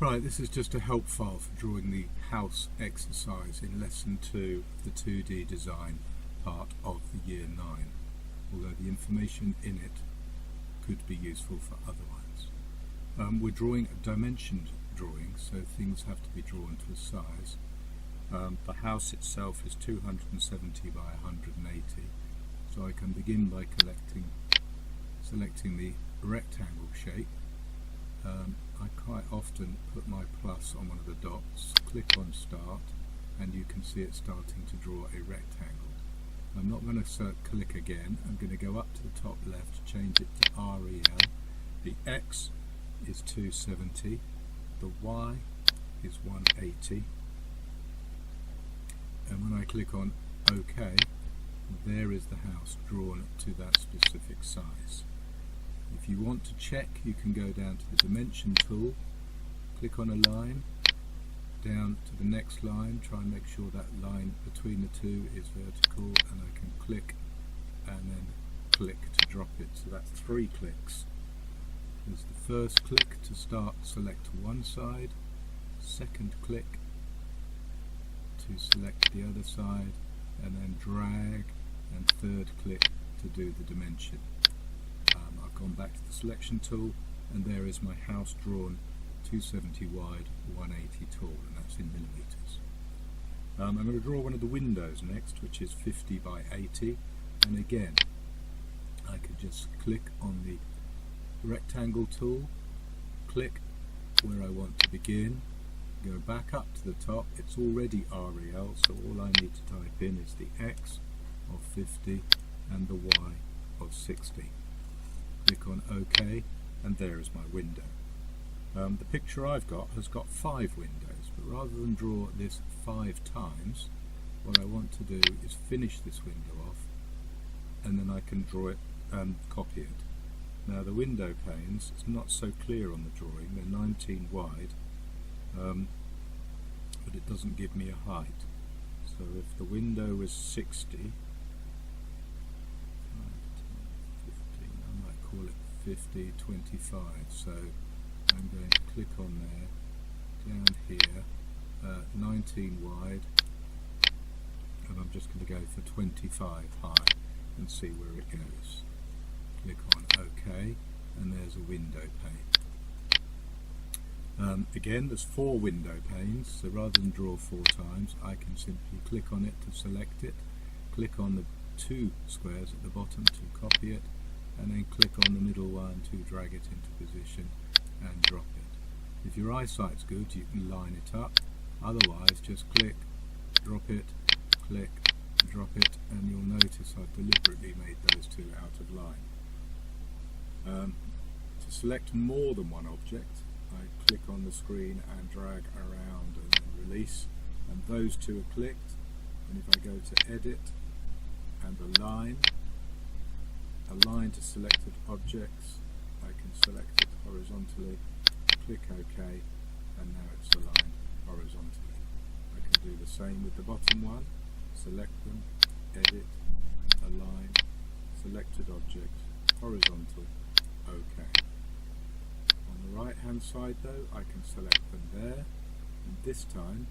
Right, this is just a help file for drawing the house exercise in lesson 2 of the 2D design part of the year 9, although the information in it could be useful for other ones. We're drawing a dimensioned drawing, so things have to be drawn to a size. The house itself is 270 by 180, so I can begin by selecting the rectangle shape. I quite often put my plus on one of the dots, click on start, and you can see it starting to draw a rectangle. I'm not going to click again. I'm going to go up to the top left, change it to REL. The X is 270, the Y is 180, and when I click on OK, there is the house drawn to that specific size. If you want to check, you can go down to the dimension tool, click on a line, down to the next line, try and make sure that line between the two is vertical, and I can click and then click to drop it. So that's 3 clicks. There's the first click to start select one side, second click to select the other side, and then drag, and third click to do the dimension. I've gone back to the selection tool, and there is my house drawn, 270 wide, 180 tall, and that's in millimeters. I'm going to draw one of the windows next, which is 50 by 80, and again I could just click on the rectangle tool, click where I want to begin, go back up to the top. It's already REL, so all I need to type in is the X of 50 and the Y of 60. Click on OK, and there is my window. The picture I've got has got 5 windows, but rather than draw this 5 times, what I want to do is finish this window off, and then I can draw it and copy it. Now the window panes, it's not so clear on the drawing, they're 19 wide, but it doesn't give me a height. So if the window was 60, call it 50, 25, so I'm going to click on there, down here, 19 wide, and I'm just going to go for 25 high and see where it goes. Click on OK, and there's a window pane. Again, there's 4 window panes, so rather than draw 4 times, I can simply click on it to select it, click on the 2 squares at the bottom to copy it, and then click on the middle one to drag it into position and drop it. If your eyesight's good, you can line it up. Otherwise, just click, drop it, click, drop it, and you'll notice I've deliberately made those 2 out of line. To select more than one object, I click on the screen and drag around and then release, and those 2 are clicked. And if I go to Edit and Align to selected objects, I can select it horizontally, click OK, and now it's aligned horizontally. I can do the same with the bottom one, select them, edit, align, selected object, horizontal, OK. On the right hand side though, I can select them there, and this time,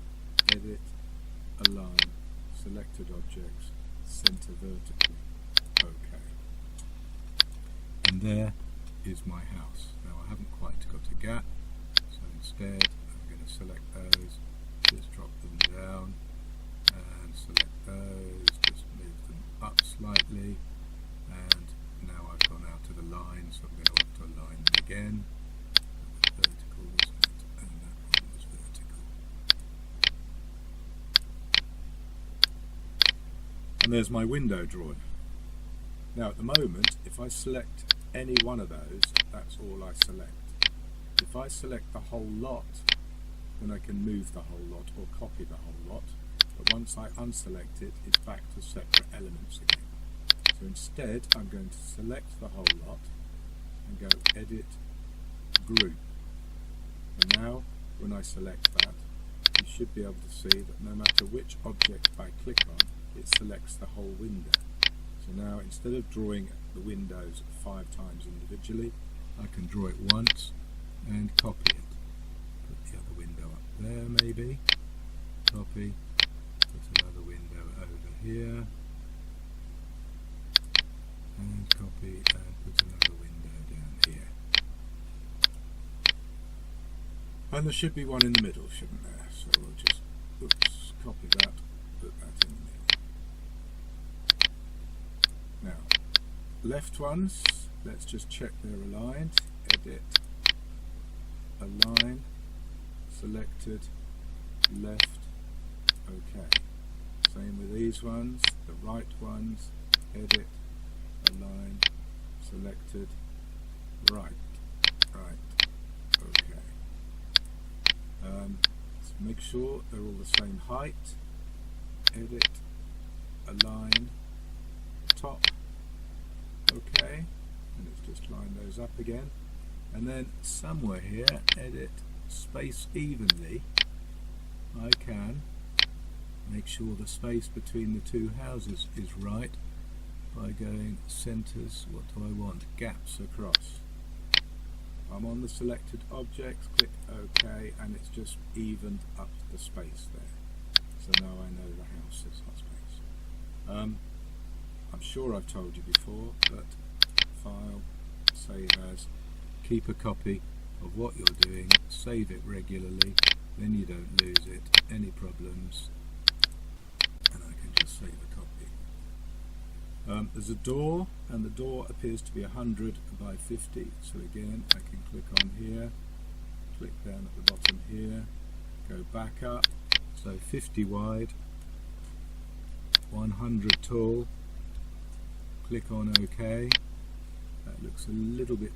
edit, align, selected objects, center vertically, OK. And there is my house. Now I haven't quite got a gap, so instead I'm going to select those, just drop them down, and select those, just move them up slightly, and now I've gone out of the line, so I'm going to have to align them again. That was vertical, wasn't it? And that one was vertical. And there's my window drawn. Now at the moment, if I select any one of those, that's all I select. If I select the whole lot, then I can move the whole lot or copy the whole lot, but once I unselect it, it's back to separate elements again. So instead, I'm going to select the whole lot and go Edit, Group. And now, when I select that, you should be able to see that no matter which object I click on, it selects the whole window. So now, instead of drawing the windows 5 times individually, I can draw it once and copy it. Put the other maybe. Copy, put another window over here, and copy and put another window down here. And there should be one in the middle, shouldn't there? So we'll just, copy that, put that in the middle. Now, left ones, let's just check they're aligned. Edit, align, selected, left, okay. Same with these ones, the right ones, edit, align, selected, right, okay. So make sure they're all the same height, edit, align, top, okay, and let's just line those up again, and then somewhere here, edit, space evenly. I can make sure the space between the two houses is right by going centers. What do I want? Gaps across. I'm on the selected objects, click OK, and it's just evened up the space there. So now I know the house has got space. I'm sure I've told you before, but File, Save As, keep a copy of what you're doing, save it regularly, then you don't lose it. Any problems, and I can just save a copy. There's a door, and the door appears to be 100 by 50, so again I can click on here, click down at the bottom here, go back up, so 50 wide, 100 tall, click on OK. That looks a little bit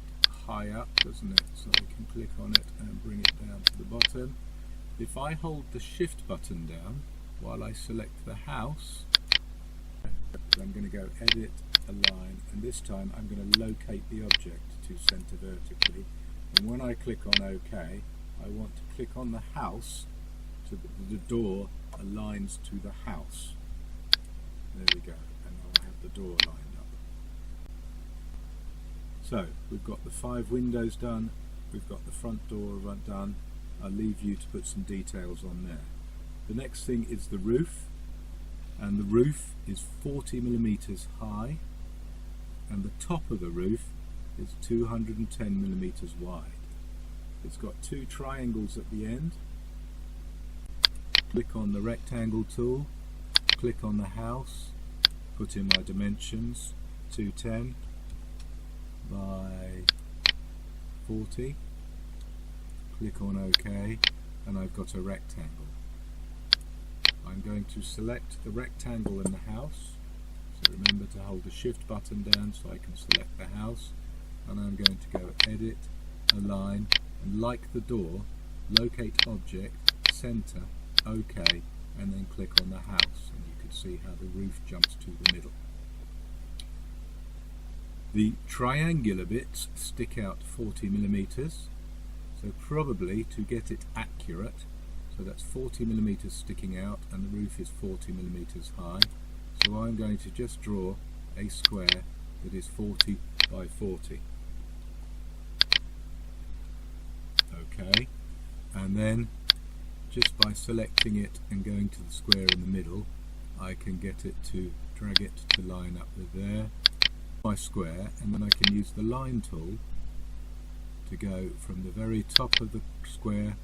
high up, doesn't it? So I can click on it and bring it down to the bottom. If I hold the Shift button down while I select the house, I'm going to go Edit, Align, and this time I'm going to locate the object to center vertically. And when I click on OK, I want to click on the house so that the door aligns to the house. There we go, and now I have the door lined up. So we've got the 5 windows done, we've got the front door done. I'll leave you to put some details on there. The next thing is the roof, and the roof is 40mm high, and the top of the roof is 210mm wide. It's got 2 triangles at the end. Click on the rectangle tool, click on the house, put in my dimensions, 210 by 40, click on OK, and I've got a rectangle. I'm going to select the rectangle in the house, so remember to hold the Shift button down so I can select the house, and I'm going to go Edit, Align, and like the door, locate object, center, OK, and then click on the house, and you can see how the roof jumps to the middle. The triangular bits stick out 40mm, so probably to get it accurate, so that's 40mm sticking out and the roof is 40mm high, so I'm going to just draw a square that is 40 by 40. Okay, and then just by selecting it and going to the square in the middle, I can get it to drag it to line up with there, my square, and then I can use the line tool to go from the very top of the square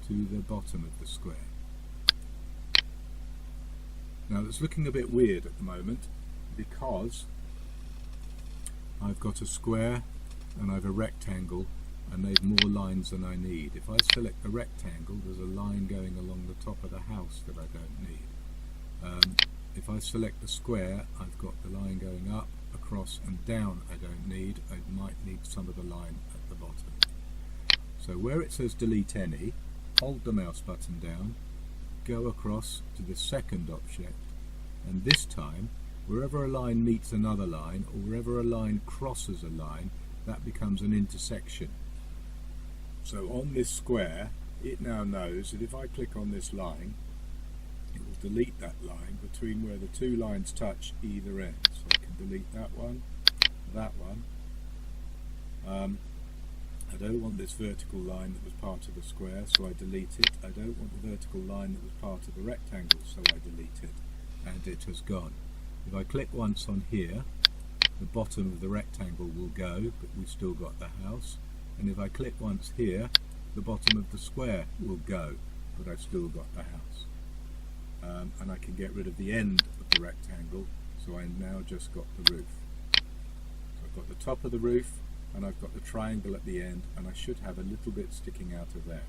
to the bottom of the square. Now it's looking a bit weird at the moment because I've got a square and I've a rectangle and they've more lines than I need. If I select the rectangle, there's a line going along the top of the house that I don't need. If I select the square, I've got the line going up, across and down I don't need. I might need some of the line at the bottom. So where it says delete any, hold the mouse button down, go across to the second object, and this time wherever a line meets another line or wherever a line crosses a line, that becomes an intersection. So on this square it now knows that if I click on this line, it will delete that line between where the 2 lines touch either end. So I can delete that one, I don't want this vertical line that was part of the square, so I delete it. I don't want the vertical line that was part of the rectangle, so I delete it, and it has gone. If I click once on here, the bottom of the rectangle will go, but we've still got the house. And if I click once here, the bottom of the square will go, but I've still got the house. And I can get rid of the end of the rectangle, so I've now just got the roof. So I've got the top of the roof, and I've got the triangle at the end, and I should have a little bit sticking out of there.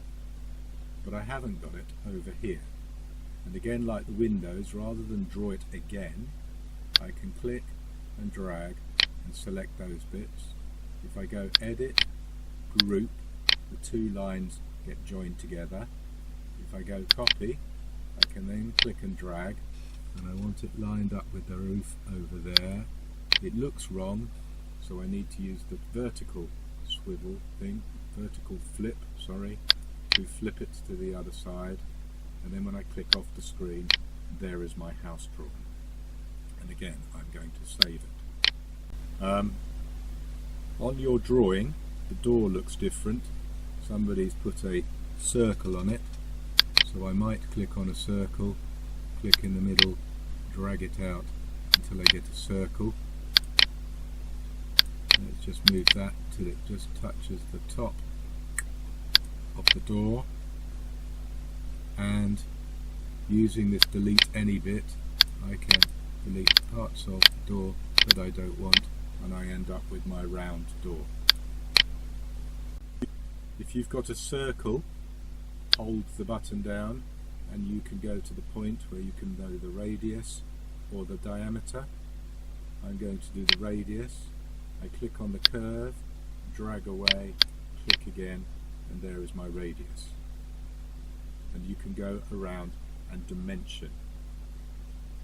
But I haven't got it over here. And again, like the windows, rather than draw it again, I can click and drag and select those bits. If I go Edit, Group, the two lines get joined together. If I go Copy, I can then click and drag, and I want it lined up with the roof over there. It looks wrong, so I need to use the vertical swivel thing, vertical flip, to flip it to the other side, and then when I click off the screen, there is my house drawn. And again, I'm going to save it. On your drawing, the door looks different. Somebody's put a circle on it, so I might click on a circle, click in the middle, drag it out until I get a circle. Let's just move that till it just touches the top of the door, and using this delete any bit, I can delete parts of the door that I don't want, and I end up with my round door. If you've got a circle, hold the button down and you can go to the point where you can know the radius or the diameter. I'm going to do the radius. I click on the curve, drag away, click again, and there is my radius. And you can go around and dimension